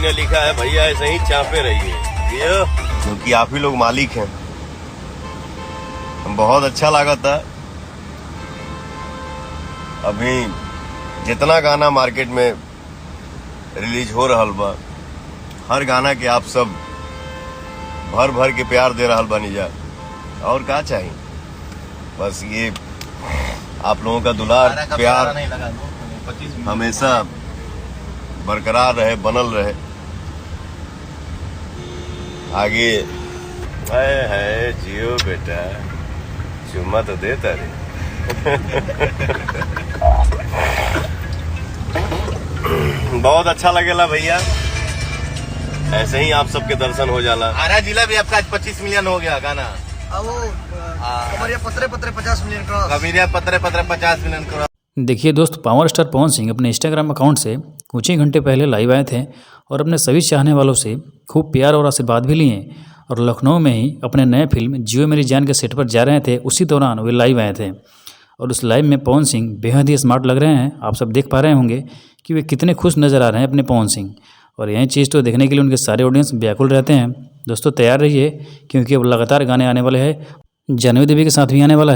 ने लिखा है, भैया ऐसे ही चापे रहिए क्योंकि आप ही लोग मालिक हैं। बहुत अच्छा लगा था। अभी जितना गाना मार्केट में रिलीज हो रहा बा, हर गाना के आप सब भर भर के प्यार दे रहा बनी जा। और क्या चाहिए, बस ये आप लोगों का दुलार प्यार हमेशा बरकरार रहे, बनल रहे। आगे है जियो बेटा, चुम्मा तो देता रे। बहुत अच्छा लगेला भैया, ऐसे ही आप सबके दर्शन हो जाला। आरा जिला भी आपका आज 25 मिलियन हो गया गाना। वो कमरिया पत्रे 50 मिलियन का, कमरिया पत्रे 50 मिलियन का। देखिए दोस्त, पावर स्टार पवन सिंह अपने इंस्टाग्राम अकाउंट से कुछ ही घंटे पहले लाइव आए थे और अपने सभी चाहने वालों से खूब प्यार और आशीर्वाद भी लिए। और लखनऊ में ही अपने नए फिल्म जियो मेरी जान के सेट पर जा रहे थे, उसी दौरान वे लाइव आए थे। और उस लाइव में पवन सिंह बेहद ही स्मार्ट लग रहे हैं। आप सब देख पा रहे होंगे कि वे कितने खुश नज़र आ रहे हैं अपने पवन सिंह। और यही चीज़ तो देखने के लिए उनके सारे ऑडियंस व्याकुल रहते हैं। दोस्तों तैयार रहिए, क्योंकि अब लगातार गाने आने वाले हैं। जानवी देवी के साथ भी आने वाला है।